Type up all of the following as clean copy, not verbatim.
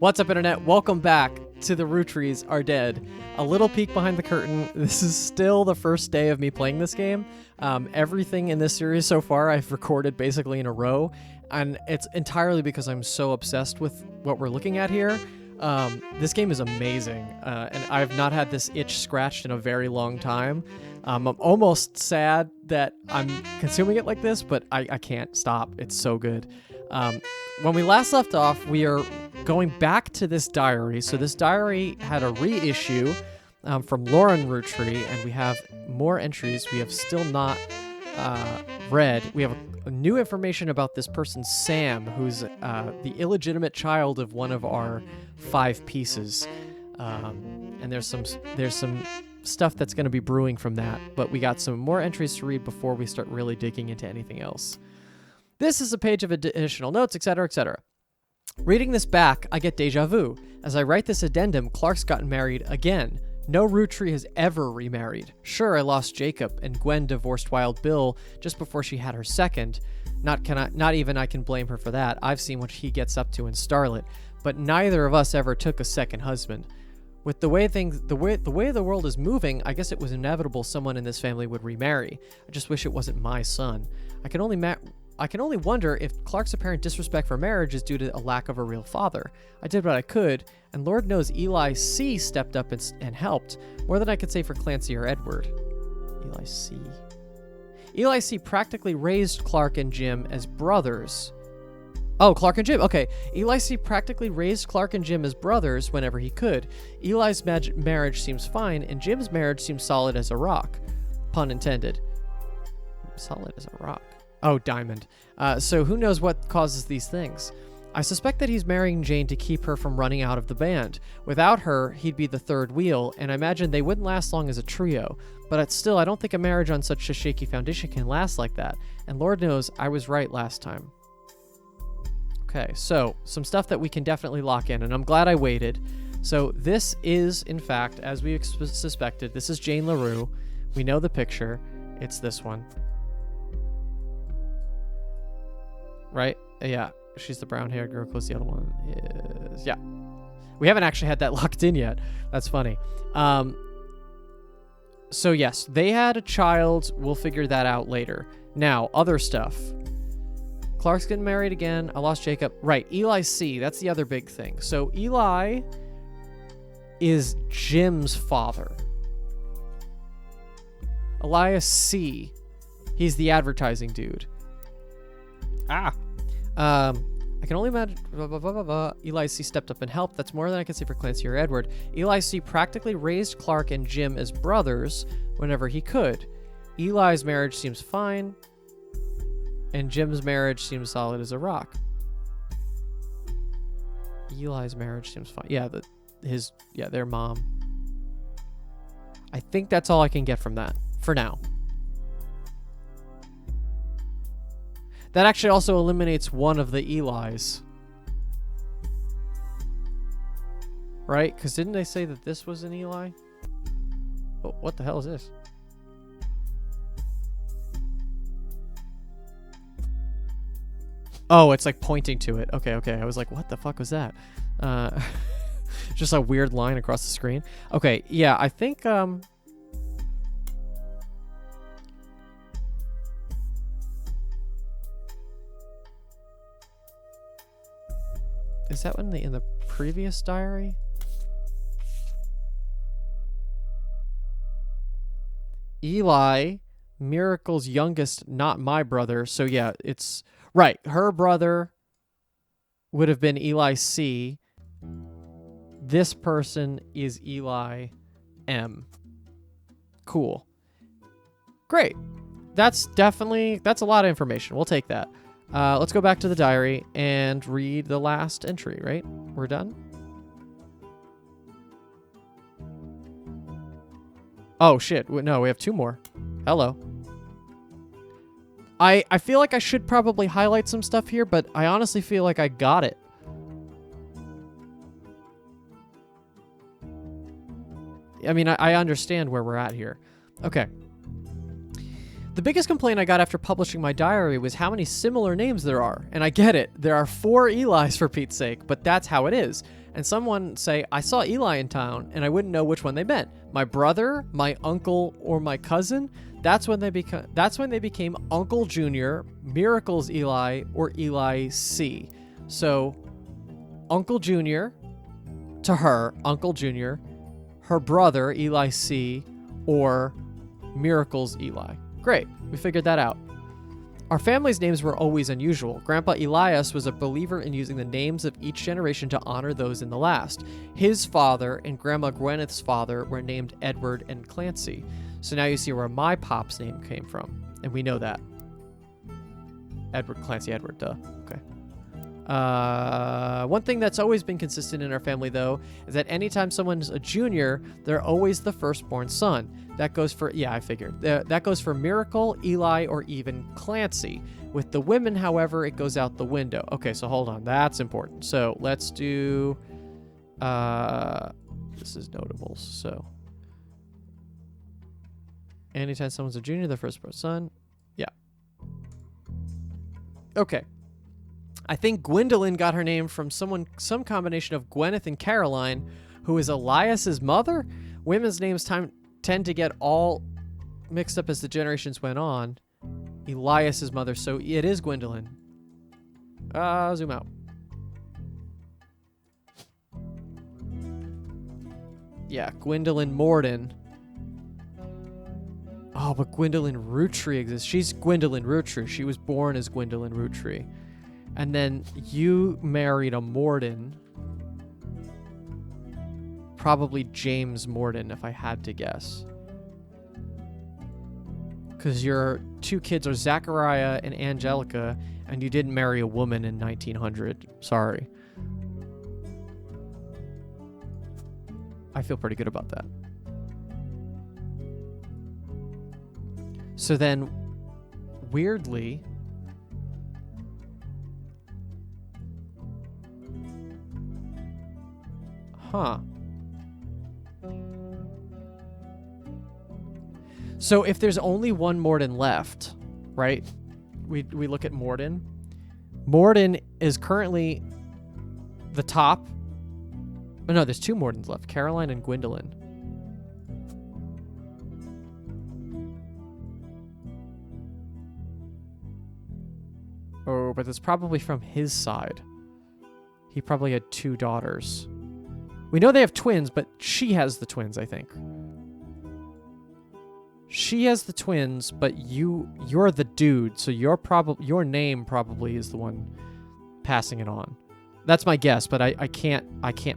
What's up, Internet? Welcome back to the Roottrees Are Dead. A little peek behind the curtain. This is still the first day of me playing this game. Everything in this series so far I've recorded basically in a row, and it's entirely because I'm so obsessed with what we're looking at here. This game is amazing, and I've not had this itch scratched in a very long time. I'm almost sad that I'm consuming it like this, but I can't stop. It's so good. When we last left off, we are going back to this diary. So this diary had a reissue from Lauren Roottree, and we have more entries we have still not read. We have a new information about this person, Sam, who's the illegitimate child of one of our 5 pieces. And there's some stuff that's going to be brewing from that, but we got some more entries to read before we start really digging into anything else. This is a page of additional notes, etc., etc. Reading this back, I get deja vu. As I write this addendum, Clark's gotten married again. No Roottrie has ever remarried. Sure, I lost Jacob, and Gwen divorced Wild Bill just before she had her second. Not even I can blame her for that. I've seen what he gets up to in Starlet, but neither of us ever took a second husband. With the way the world is moving, I guess it was inevitable someone in this family would remarry. I just wish it wasn't my son. I can only wonder if Clark's apparent disrespect for marriage is due to a lack of a real father. I did what I could, and Lord knows Eli C. stepped up and helped, more than I could say for Clancy or Edward. Eli C. Eli C. practically raised Clark and Jim as brothers. Oh, Clark and Jim. Okay. Eli C. practically raised Clark and Jim as brothers whenever he could. Eli's marriage seems fine, and Jim's marriage seems solid as a rock. Pun intended. Solid as a rock. Oh, diamond. So who knows what causes these things? I suspect that he's marrying Jane to keep her from running out of the band. Without her, he'd be the third wheel, and I imagine they wouldn't last long as a trio. But still, I don't think a marriage on such a shaky foundation can last like that. And Lord knows, I was right last time. Okay, so some stuff that we can definitely lock in, and I'm glad I waited. So this is, in fact, as we suspected, this is Jane LaRue. We know the picture. It's this one. Right? Yeah, she's the brown-haired girl. Close. The other one is... Yeah. We haven't actually had that locked in yet. That's funny. So yes, they had a child. We'll figure that out later. Now, other stuff. Clark's getting married again. I lost Jacob. Right, Eli C. That's the other big thing. So Eli is Jim's father. Elias C. He's the advertising dude. I can only imagine. Eli C. stepped up and helped. That's more than I can say for Clancy or Edward. Eli C. practically raised Clark and Jim as brothers whenever he could. Eli's marriage seems fine, and Jim's marriage seems solid as a rock. Eli's marriage seems fine. Yeah, their mom. I think that's all I can get from that for now. That actually also eliminates one of the Elis. Right? Because didn't they say that this was an Eli? Oh, what the hell is this? Oh, it's like pointing to it. Okay. I was like, what the fuck was that? Just a weird line across the screen. Okay, yeah, I think... Is that one in the previous diary? Eli, Miracle's youngest, not my brother. So yeah, it's right. Her brother would have been Eli C. This person is Eli M. Cool. Great. That's a lot of information. We'll take that. Let's go back to the diary and read the last entry, right? We're done? Oh, shit. No, we have 2 more. Hello. I feel like I should probably highlight some stuff here, but I honestly feel like I got it. I mean, I understand where we're at here. Okay. The biggest complaint I got after publishing my diary was how many similar names there are. And I get it. There are 4 Elis for Pete's sake, but that's how it is. And someone say, I saw Eli in town, and I wouldn't know which one they meant. My brother, my uncle, or my cousin? That's when they became Uncle Junior, Miracles Eli, or Eli C. So, Uncle Junior, to her, Uncle Junior, her brother, Eli C, or Miracles Eli. Great, we figured that out. Our family's names were always unusual. Grandpa Elias was a believer in using the names of each generation to honor those in the last. His father and Grandma Gwyneth's father were named Edward and Clancy. So now you see where my pop's name came from, and we know that. Edward, Clancy, Edward, duh. Okay. One thing that's always been consistent in our family, though, is that anytime someone's a junior, they're always the firstborn son. That goes for, yeah, I figured. That goes for Miracle, Eli, or even Clancy. With the women, however, it goes out the window. Okay, so hold on. That's important. So let's do, this is notables. So anytime someone's a junior, the firstborn son. Yeah. Okay. I think Gwendolyn got her name from some combination of Gwyneth and Caroline, who is Elias's mother. Women's names tend to get all mixed up as the generations went on. Elias's mother, so it is Gwendolyn. Zoom out. Yeah, Gwendolyn Morden. Oh, but Gwendolyn Roottree exists. She's Gwendolyn Roottree. She was born as Gwendolyn Roottree. And then you married a Morden. Probably James Morden, if I had to guess. Because your 2 kids are Zachariah and Angelica, and you didn't marry a woman in 1900. Sorry. I feel pretty good about that. So then, weirdly, so if there's only one Morden left, right? We look at Morden. Morden is currently the top. Oh, no, there's 2 Mordens left. Caroline and Gwendolyn. Oh, but it's probably from his side. He probably had 2 daughters. We know they have twins, but she has the twins, I think. She has the twins, but you're the dude, so your name probably is the one passing it on. That's my guess, but I can't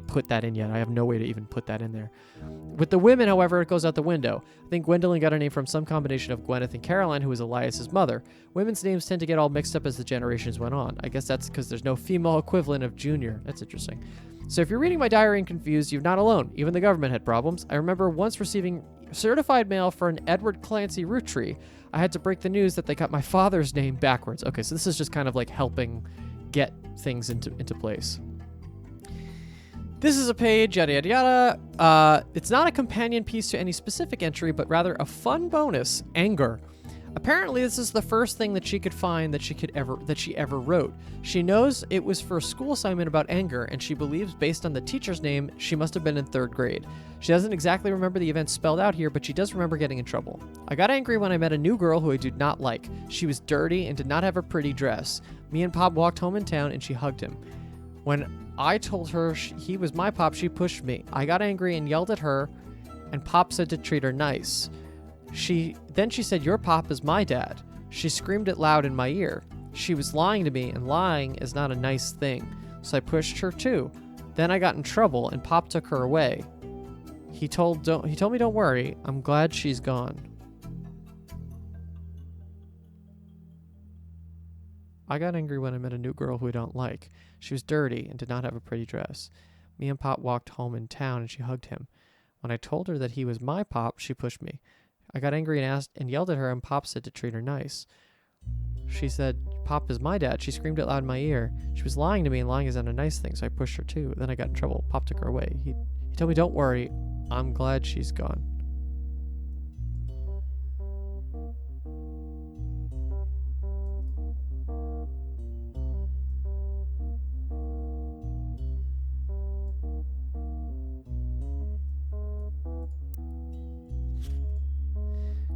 put that in yet. I have no way to even put that in there. With the women, however, it goes out the window. I think Gwendolyn got her name from some combination of Gwyneth and Caroline, who is Elias's mother. Women's names tend to get all mixed up as the generations went on. I guess that's because there's no female equivalent of junior. That's interesting. So if you're reading my diary and confused, you're not alone. Even the government had problems. I remember once receiving certified mail for an Edward Clancy Roottree. I had to break the news that they got my father's name backwards. Okay, so this is just kind of like helping get things into place. This is a page, yada, yada, yada. It's not a companion piece to any specific entry, but rather a fun bonus, anger. Apparently, this is the first thing that she could find that she ever wrote. She knows it was for a school assignment about anger, and she believes, based on the teacher's name, she must have been in 3rd grade. She doesn't exactly remember the events spelled out here, but she does remember getting in trouble. I got angry when I met a new girl who I did not like. She was dirty and did not have a pretty dress. Me and Pop walked home in town, and she hugged him. When I told her he was my Pop, she pushed me. I got angry and yelled at her, and Pop said to treat her nice. Then she said, your Pop is my dad. She screamed it loud in my ear. She was lying to me, and lying is not a nice thing. So I pushed her too. Then I got in trouble, and Pop took her away. He told me, don't worry. I'm glad she's gone. I got angry when I met a new girl who I don't like. She was dirty and did not have a pretty dress. Me and Pop walked home in town, and she hugged him. When I told her that he was my Pop, she pushed me. I got angry and asked and yelled at her, and Pop said to treat her nice. She said, Pop is my dad. She screamed it loud in my ear. She was lying to me, and lying is not a nice thing, so I pushed her too. Then I got in trouble. Pop took her away. He told me, don't worry. I'm glad she's gone.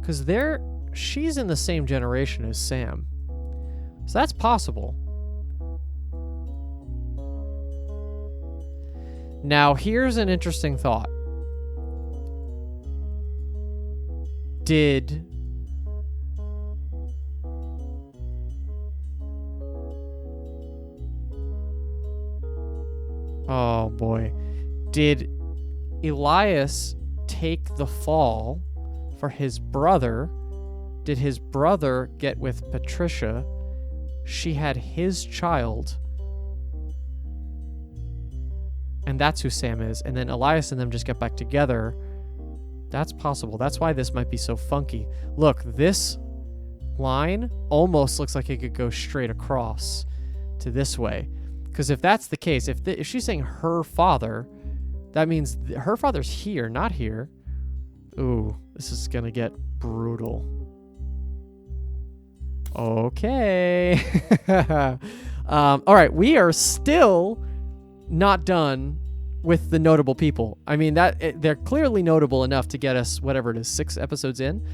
Because she's in the same generation as Sam. So that's possible. Now, here's an interesting thought. Oh boy. Did Elias take the fall for his brother? Did his brother get with Patricia? She had his child. And that's who Sam is. And then Elias and them just get back together. That's possible. That's why this might be so funky. Look, this line almost looks like it could go straight across to this way. Because if that's the case, if she's saying her father, that means her father's here, not here. Ooh, this is going to get brutal. Okay. All right, we are still not done with the notable people. I mean, they're clearly notable enough to get us whatever it is, 6 episodes in.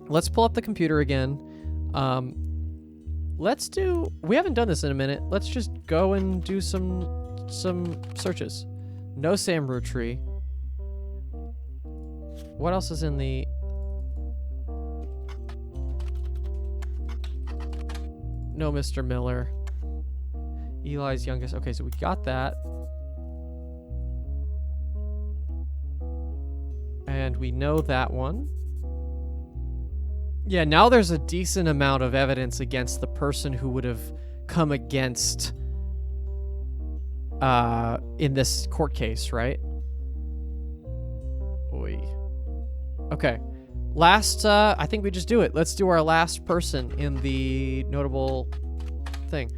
Let's pull up the computer again. We haven't done this in a minute. Let's just go and do some searches. No Sam Rootree. What else is in the... No Mr. Miller. Eli's youngest. Okay, so we got that. And we know that one. Yeah, now there's a decent amount of evidence against the person who would have come against in this court case, right? Oy. Okay. Last, I think we just do it. Let's do our last person in the notable thing.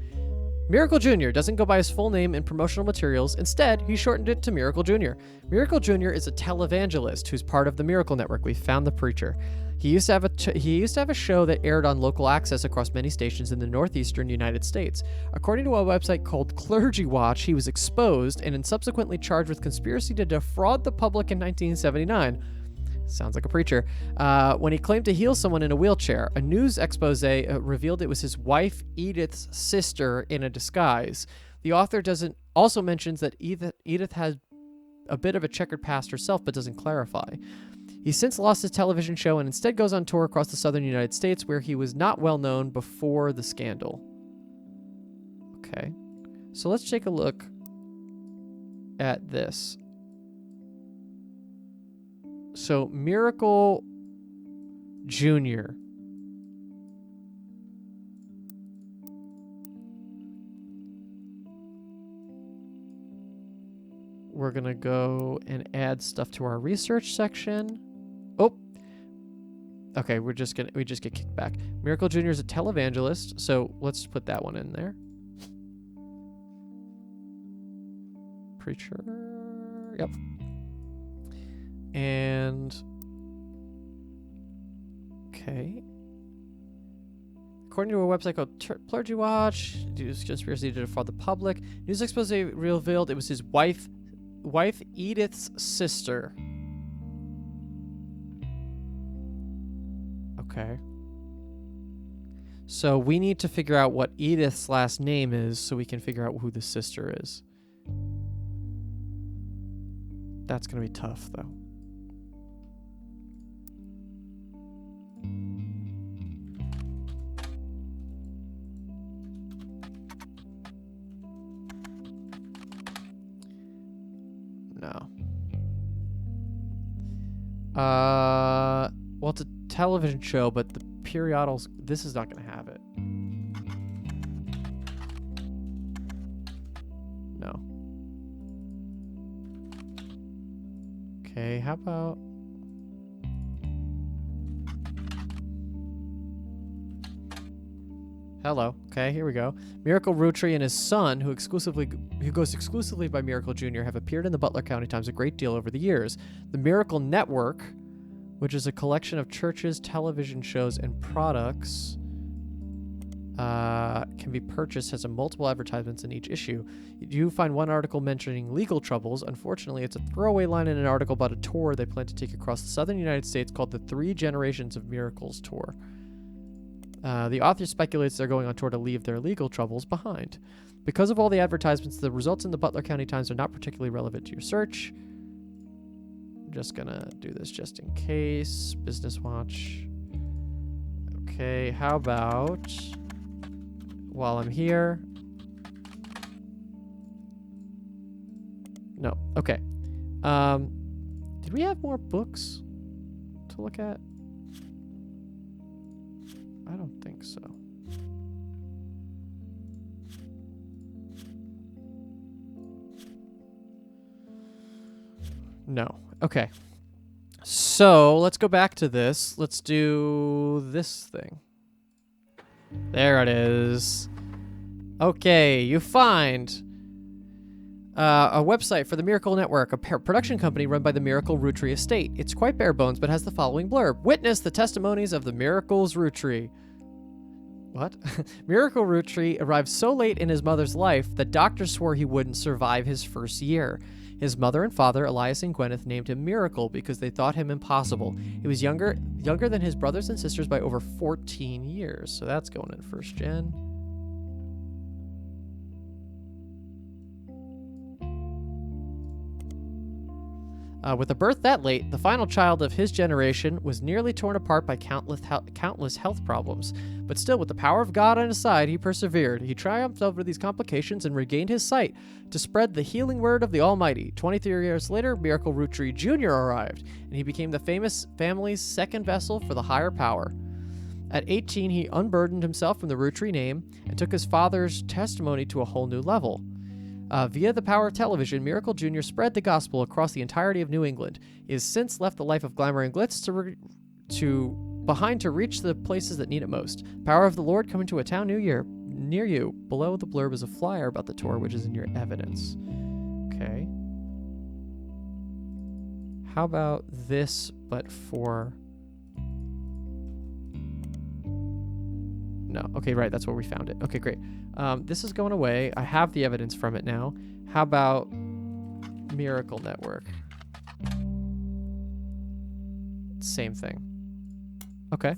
Miracle Jr. doesn't go by his full name in promotional materials. Instead, he shortened it to Miracle Jr. Miracle Jr. is a televangelist who's part of the Miracle Network. We found the preacher. He used to have a show that aired on local access across many stations in the northeastern United States. According to a website called Clergy Watch, he was exposed and subsequently charged with conspiracy to defraud the public in 1979. Sounds like a preacher. When he claimed to heal someone in a wheelchair, a news expose revealed it was his wife Edith's sister in a disguise. The author also mentions that Edith has a bit of a checkered past herself, but doesn't clarify. He's since lost his television show and instead goes on tour across the southern United States, where he was not well known before the scandal. Okay, so let's take a look at this. So, Miracle Jr. We're going to go and add stuff to our research section. Oh. Okay, we just get kicked back. Miracle Jr. is a televangelist, so let's put that one in there. Preacher. Yep. And okay. According to a website called Clergy Watch, due to conspiracy to defraud the public, news expose revealed it was his wife Edith's sister. Okay. So we need to figure out what Edith's last name is so we can figure out who the sister is. That's going to be tough, though. No. Well, it's a television show, but the periodicals, this is not going to have it. No. Okay, how about... Hello. Okay, here we go. Miracle Rootree and his son, who goes exclusively by Miracle Jr., have appeared in the Butler County Times a great deal over the years. The Miracle Network, which is a collection of churches, television shows, and products, can be purchased, has a multiple advertisements in each issue. You do find one article mentioning legal troubles. Unfortunately, it's a throwaway line in an article about a tour they plan to take across the southern United States called the 3 Generations of Miracles Tour. The author speculates they're going on tour to leave their legal troubles behind. Because of all the advertisements, the results in the Butler County Times are not particularly relevant to your search. I'm just gonna do this just in case. Business Watch. Okay, how about, while I'm here... No, okay. Did we have more books to look at? I don't think so. No. Okay. So, let's go back to this. Let's do this thing. There it is. Okay, you find a website for the Miracle Network, a production company run by the Miracle Roottrees Estate. It's quite bare bones, but has the following blurb. Witness the testimonies of the Miracle's Roottrees. What? Miracle Roottrees arrived so late in his mother's life that doctors swore he wouldn't survive his first year. His mother and father, Elias and Gwyneth, named him Miracle because they thought him impossible. He was younger than his brothers and sisters by over 14 years. So that's going in first gen. With a birth that late, the final child of his generation was nearly torn apart by countless health problems. But still, with the power of God on his side, he persevered. He triumphed over these complications and regained his sight to spread the healing word of the Almighty. 23 years later, Miracle Roottrees Jr. arrived, and he became the famous family's second vessel for the higher power. At 18, he unburdened himself from the Roottrees name and took his father's testimony to a whole new level. Via the power of television, Miracle Jr. spread the gospel across the entirety of New England. He has since left the life of glamour and glitz behind to reach the places that need it most. Power of the Lord coming to a town near you. Below the blurb is a flyer about the tour, which is in your evidence. Okay. How about this, but for... No. Okay, right. That's where we found it. Okay, great. This is going away. I have the evidence from it now. How about Miracle Network? Same thing. Okay.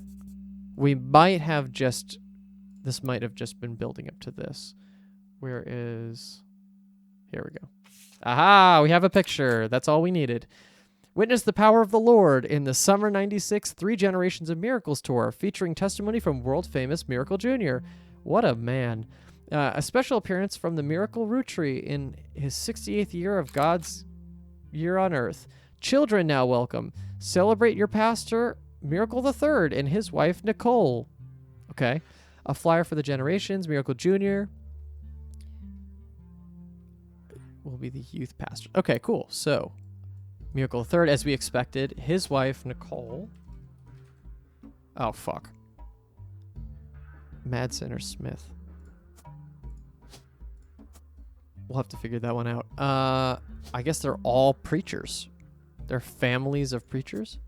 We might have just... This might have just been building up to this. Where is... Here we go. Aha! We have a picture. That's all we needed. Witness the power of the Lord in the Summer 96 3 Generations of Miracles Tour, featuring testimony from world-famous Miracle Jr. What a man. A special appearance from the Miracle Roottrees in his 68th year of God's year on earth. Children now welcome. Celebrate your pastor, Miracle the Third, and his wife, Nicole. Okay. A flyer for the generations, Miracle Jr. will be the youth pastor. Okay, cool. So... Miracle Third, as we expected. His wife, Nicole. Oh, fuck. Madsen or Smith? We'll have to figure that one out. I guess they're all preachers. They're families of preachers?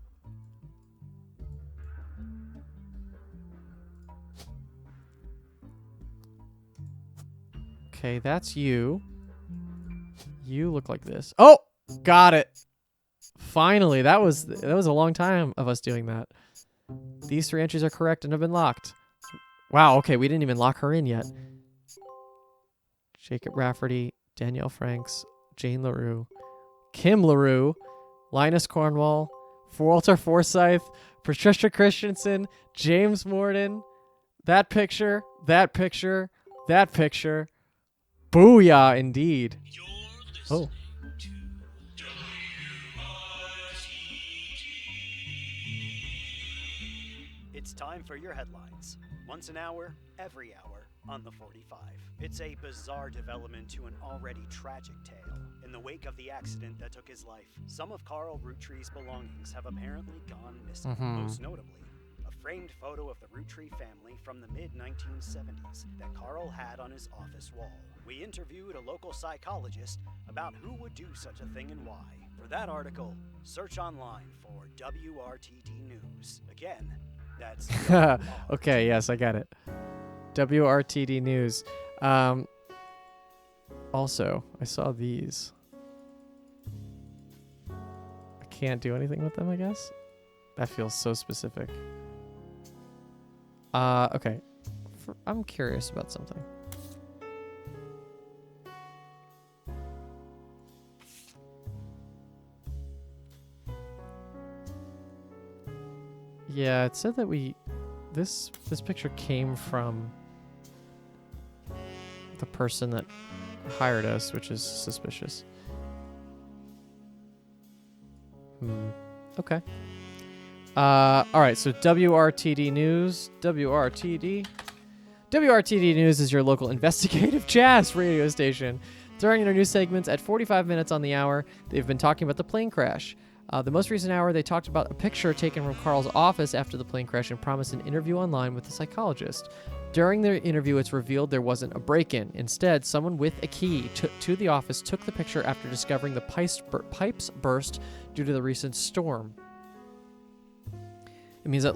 Okay, that's you. You look like this. Oh! Got it! Finally, that was a long time of us doing that. These 3 entries are correct and have been locked. Wow, okay, we didn't even lock her in yet. Jacob Rafferty, Danielle Franks, Jane LaRue, Kim LaRue, Linus Cornwall, Walter Forsythe, Patricia Christensen, James Morden. That picture, that picture, that picture. Booyah, indeed. Oh. It's time for your headlines. Once an hour, every hour, on the 45. It's a bizarre development to an already tragic tale. In the wake of the accident that took his life, some of Carl Rootrees' belongings have apparently gone missing. Most notably, a framed photo of the Roottrees family from the mid-1970s that Carl had on his office wall. We interviewed a local psychologist about who would do such a thing and why. For that article, search online for WRTD News. Again, that's okay, yes, I got it. WRTD News. Also, I saw these. I can't do anything with them, I guess. That feels so specific. Okay. I'm curious about something. Yeah, it said that this picture came from the person that hired us, which is suspicious. Okay. All right, so WRTD News. WRTD News is your local investigative jazz radio station. During their news segments at 45 minutes on the hour, they've been talking about the plane crash. The most recent hour, they talked about a picture taken from Carl's office after the plane crash and promised an interview online with the psychologist. During their interview, it's revealed there wasn't a break-in. Instead, someone with a key to the office took the picture after discovering the pipes burst due to the recent storm. It means that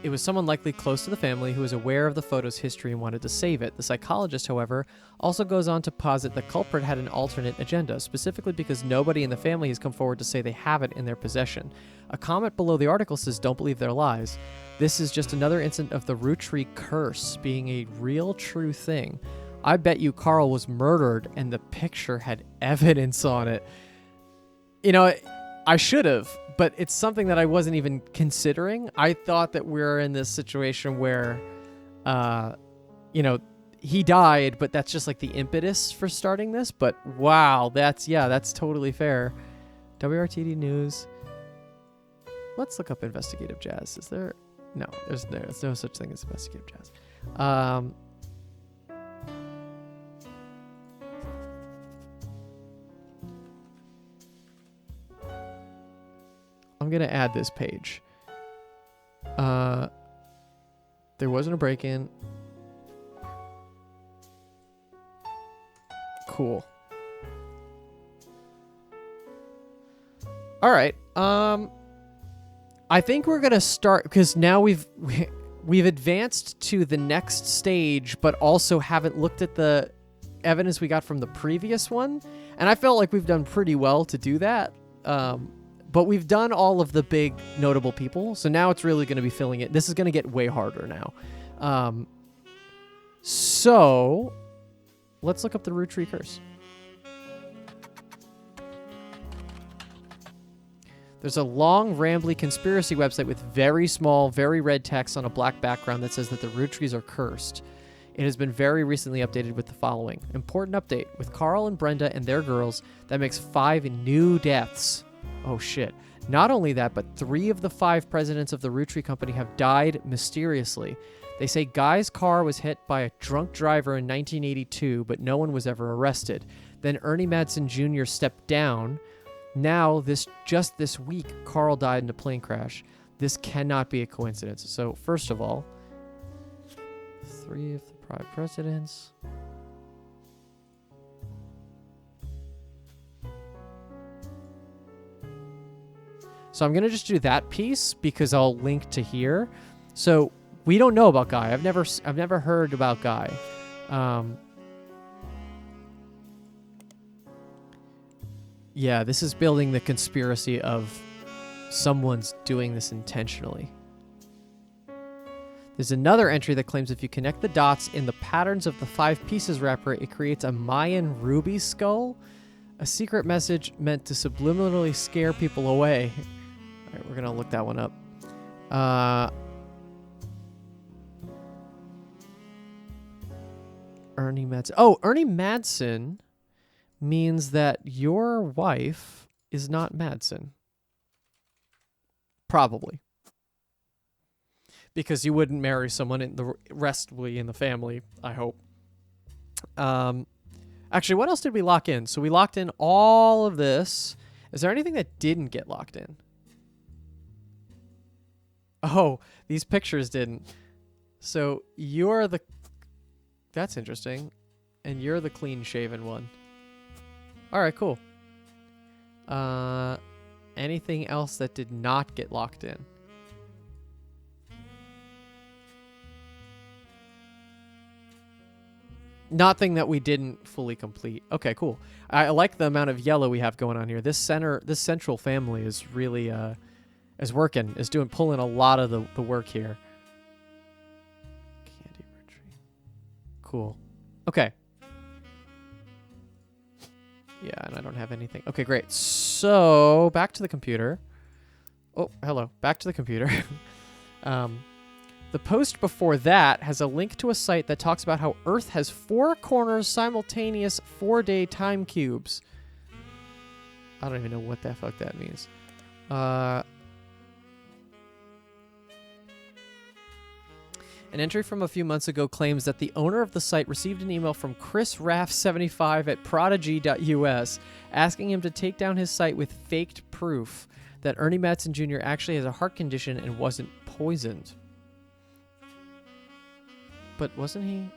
it was someone likely close to the family who was aware of the photo's history and wanted to save it. The psychologist, however, also goes on to posit the culprit had an alternate agenda, specifically because nobody in the family has come forward to say they have it in their possession. A comment below the article says, "Don't believe their lies. This is just another incident of the Roottrees curse being a real, true thing. I bet you Carl was murdered and the picture had evidence on it." You know, I should have, but it's something that I wasn't even considering. I thought that we're in this situation where, he died, but that's just like the impetus for starting this. But wow, that's totally fair. WRTD News. Let's look up investigative jazz. Is there? No, there's no such thing as investigative jazz. I'm going to add this page. There wasn't a break-in. Cool. All right. I think we're going to start because now we've advanced to the next stage, but also haven't looked at the evidence we got from the previous one. And I felt like we've done pretty well to do that. But we've done all of the big notable people, so now it's really going to be filling it. This is going to get way harder now. So let's look up the Roottrees curse. There's a long, rambly conspiracy website with very small, very red text on a black background that says that the Roottrees are cursed. It has been very recently updated with the following. Important update. With Carl and Brenda and their girls, that makes 5 new deaths. Oh shit. Not only that, but 3 of the 5 presidents of the Roottrees Company have died mysteriously. They say Guy's car was hit by a drunk driver in 1982, but no one was ever arrested. Then Ernie Madsen Jr. stepped down. Now, just this week, Carl died in a plane crash. This cannot be a coincidence. So, first of all, 3 of the 5 presidents. So I'm going to just do that piece because I'll link to here. So we don't know about Guy. I've never heard about Guy. Yeah, this is building the conspiracy of someone's doing this intentionally. There's another entry that claims if you connect the dots in the patterns of the 5 pieces wrapper, it creates a Mayan ruby skull, a secret message meant to subliminally scare people away. All right, we're going to look that one up. Ernie Madsen. Oh, Ernie Madsen means that your wife is not Madsen. Probably. Because you wouldn't marry someone in the restly in the family, I hope. Actually, what else did we lock in? So we locked in all of this. Is there anything that didn't get locked in? Oh, these pictures didn't. So you're the... That's interesting. And you're the clean-shaven one. All right, cool. Anything else that did not get locked in? Nothing that we didn't fully complete. Okay, cool. I like the amount of yellow we have going on here. This central family is really is pulling a lot of the work here. Candy retreat. Cool. Okay. Yeah, and I don't have anything. Okay, great. So back to the computer. Oh, hello. Back to the computer. The post before that has a link to a site that talks about how Earth has 4 corners simultaneous 4-day time cubes. I don't even know what the fuck that means. An entry from a few months ago claims that the owner of the site received an email from Chris Raff75 at prodigy.us asking him to take down his site with faked proof that Ernie Madsen Jr. actually has a heart condition and wasn't poisoned. But wasn't he?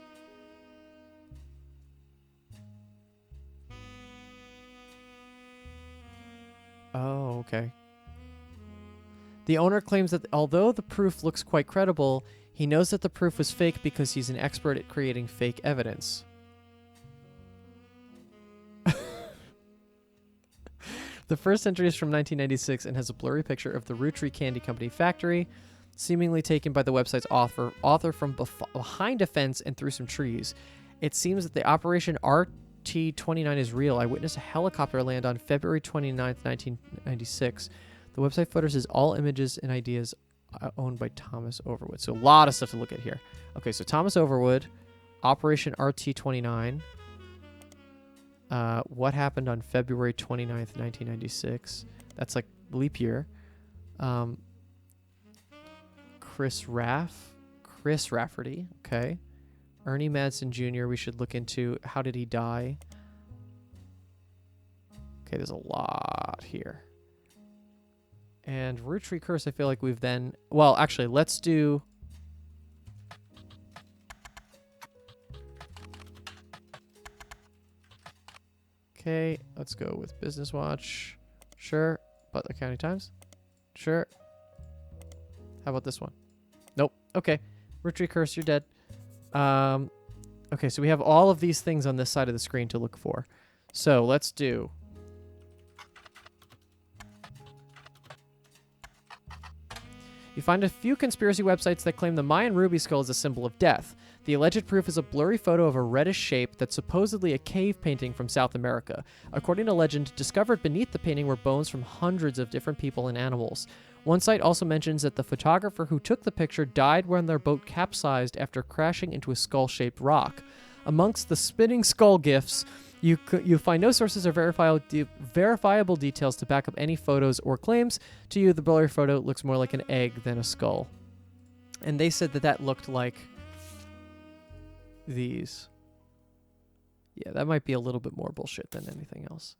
Oh, okay. The owner claims that although the proof looks quite credible, he knows that the proof was fake because he's an expert at creating fake evidence. The first entry is from 1996 and has a blurry picture of the Roottrees Candy Company factory, seemingly taken by the website's author from behind a fence and through some trees. It seems that the Operation RT-29 is real. I witnessed a helicopter land on February 29th, 1996. The website photos is all images and ideas owned by Thomas Overwood. So a lot of stuff to look at here. Okay, so Thomas Overwood, Operation RT-29. What happened on February 29th, 1996? That's like leap year. Chris Rafferty, okay. Ernie Madsen Jr., we should look into. How did he die? Okay, there's a lot here. And Roottrees Curse, I feel like we've then... Well, actually, let's do... Okay, let's go with Business Watch. Sure. Butler County Times. Sure. How about this one? Nope. Okay. Roottrees Curse, you're dead. Okay, so we have all of these things on this side of the screen to look for. So let's do... You find a few conspiracy websites that claim the Mayan ruby skull is a symbol of death. The alleged proof is a blurry photo of a reddish shape that's supposedly a cave painting from South America. According to legend, discovered beneath the painting were bones from hundreds of different people and animals. One site also mentions that the photographer who took the picture died when their boat capsized after crashing into a skull-shaped rock. Amongst the spinning skull gifs, you find no sources or verifiable details to back up any photos or claims. To you, the blurry photo looks more like an egg than a skull. And they said that that looked like these. Yeah, that might be a little bit more bullshit than anything else.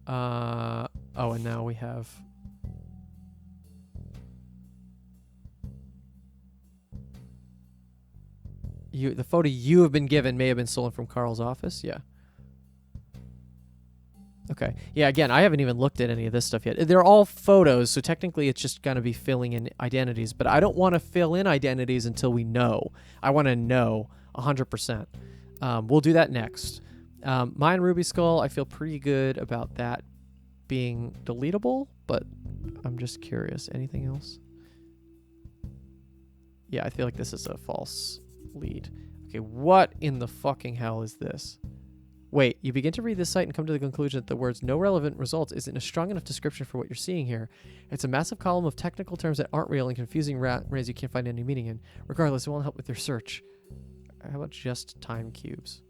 Oh, and now we have... The photo you have been given may have been stolen from Carl's office. Yeah. Okay. Yeah, again, I haven't even looked at any of this stuff yet. They're all photos, so technically it's just going to be filling in identities. But I don't want to fill in identities until we know. I want to know 100%. We'll do that next. Mayan Ruby Skull, I feel pretty good about that being deletable, but I'm just curious. Anything else? Yeah, I feel like this is a false lead. Okay, what in the fucking hell is this? Wait, you begin to read this site and come to the conclusion that the words no relevant results isn't a strong enough description for what you're seeing here. It's a massive column of technical terms that aren't real and confusing ways you can't find any meaning in. Regardless, it won't help with your search. How about just time cubes?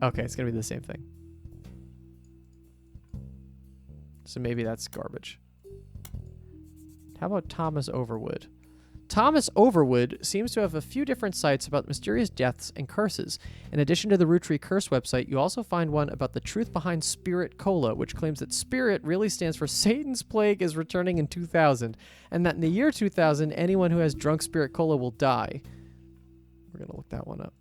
Okay, it's gonna be the same thing. So maybe that's garbage. How about Thomas Overwood? Thomas Overwood seems to have a few different sites about mysterious deaths and curses. In addition to the Roottrees Curse website, you also find one about the truth behind Spirit Cola, which claims that Spirit really stands for Satan's Plague is returning in 2000, and that in the year 2000, anyone who has drunk Spirit Cola will die. We're going to look that one up.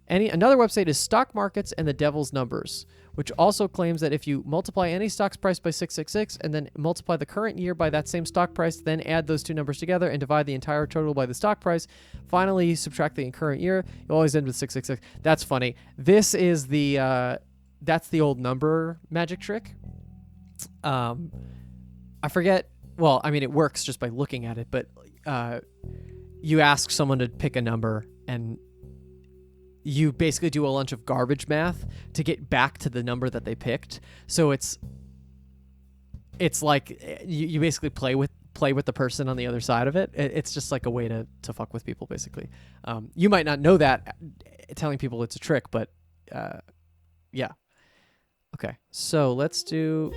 Another website is Stock Markets and the Devil's Numbers, which also claims that if you multiply any stock's price by 666 and then multiply the current year by that same stock price, then add those two numbers together and divide the entire total by the stock price, finally subtract the current year, you always end with 666. That's funny. This is that's the old number magic trick. I forget. Well, I mean, it works just by looking at it, but you ask someone to pick a number and you basically do a bunch of garbage math to get back to the number that they picked. So it's like you basically play with the person on the other side of it. It's just like a way to fuck with people, basically. You might not know that telling people it's a trick, but yeah. Okay, so let's see,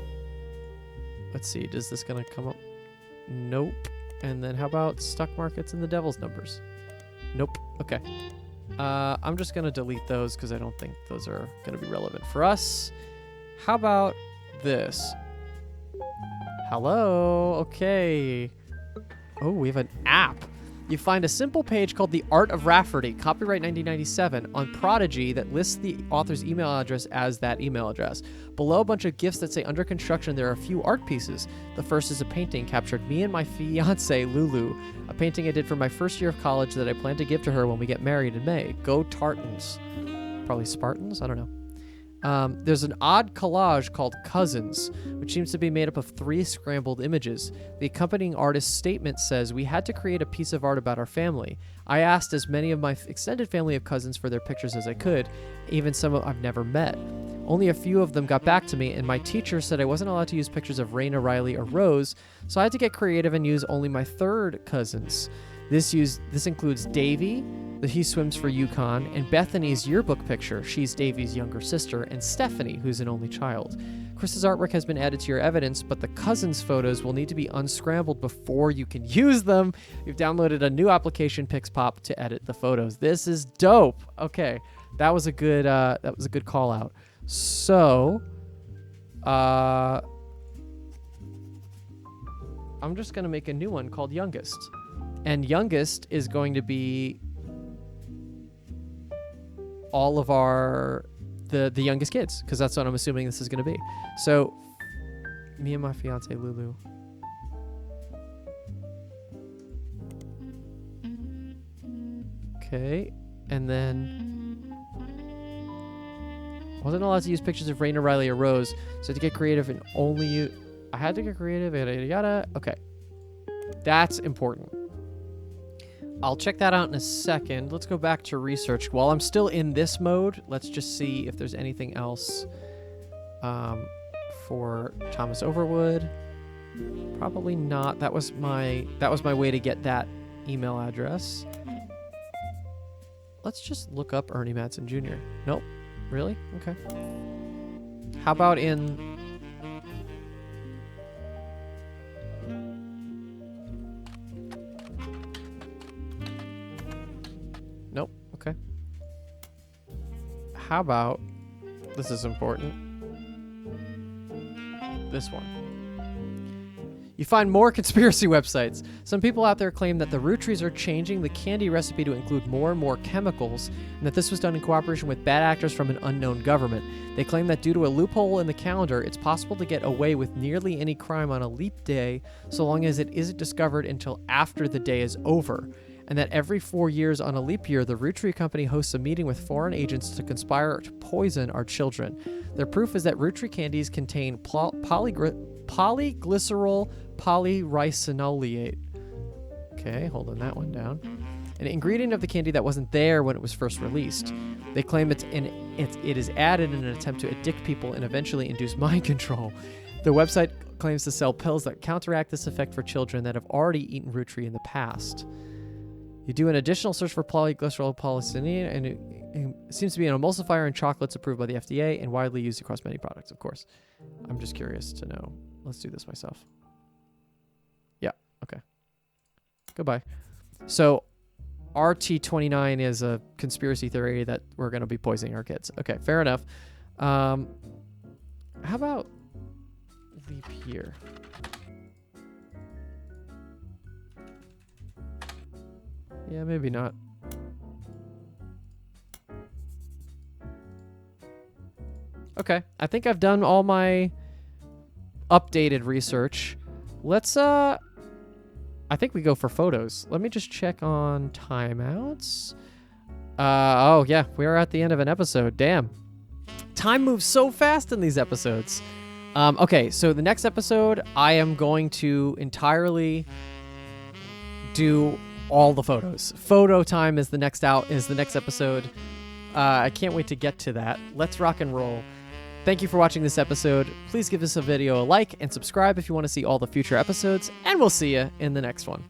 is this gonna come up? Nope. And then how about stock markets and the devil's numbers? Nope. Okay. I'm just going to delete those because I don't think those are going to be relevant for us. How about this? Hello. Okay. Oh, we have an app. You find a simple page called The Art of Rafferty, copyright 1997, on Prodigy that lists the author's email address as that email address. Below a bunch of gifts that say under construction, there are a few art pieces. The first is a painting captured me and my fiance, Lulu, a painting I did for my first year of college that I plan to give to her when we get married in May. Go Tartans. Probably Spartans? I don't know. There's an odd collage called Cousins, which seems to be made up of 3 scrambled images. The accompanying artist's statement says, "We had to create a piece of art about our family. I asked as many of my extended family of cousins for their pictures as I could, even some I've never met. Only a few of them got back to me, and my teacher said I wasn't allowed to use pictures of Raina, Riley, or Rose, so I had to get creative and use only my 3rd cousins. This includes Davy, that he swims for Yukon, and Bethany's yearbook picture, she's Davy's younger sister, and Stephanie, who's an only child. Chris's artwork has been added to your evidence, but the cousins' photos will need to be unscrambled before you can use them. You've downloaded a new application, PixPop, to edit the photos." This is dope. Okay, that was a good call out. So, I'm just gonna make a new one called Youngest, and Youngest is going to be all of the youngest kids, because that's what I'm assuming this is going to be. So, me and my fiance Lulu. Okay, and then wasn't allowed to use pictures of Raina, Riley, or Rose, so to get creative and only you. I had to get creative, yada yada yada. Okay, that's important. I'll check that out in a second. Let's go back to research. While I'm still in this mode, let's just see if there's anything else for Thomas Overwood. Probably not. That was my way to get that email address. Let's just look up Ernie Madsen Jr. Nope. Really? Okay. How about in... Nope. Okay. How about... This is important. This one. You find more conspiracy websites. Some people out there claim that the Roottrees are changing the candy recipe to include more and more chemicals, and that this was done in cooperation with bad actors from an unknown government. They claim that due to a loophole in the calendar, it's possible to get away with nearly any crime on a leap day, so long as it isn't discovered until after the day is over. And that every 4 years on a leap year, the Roottree Company hosts a meeting with foreign agents to conspire to poison our children. Their proof is that Roottree candies contain polyglycerol polyricinoleate. Okay, holding that one down. An ingredient of the candy that wasn't there when it was first released. They claim it is added in an attempt to addict people and eventually induce mind control. The website claims to sell pills that counteract this effect for children that have already eaten Rootree in the past. You do an additional search for polyglycerol polycythene, and it seems to be an emulsifier in chocolates approved by the FDA and widely used across many products, of course. I'm just curious to know. Let's do this myself. Yeah, okay. Goodbye. So, RT29 is a conspiracy theory that we're going to be poisoning our kids. Okay, fair enough. How about leap year? Yeah, maybe not. Okay, I think I've done all my updated research. Let's, I think we go for photos. Let me just check on timeouts. Oh yeah, we're at the end of an episode. Damn. Time moves so fast in these episodes. Okay, so the next episode, I am going to entirely do all the photos. Photo time is the next episode. I can't wait to get to that. Let's rock and roll. Thank you for watching this episode. Please give this video a like and subscribe if you want to see all the future episodes, and we'll see you in the next one.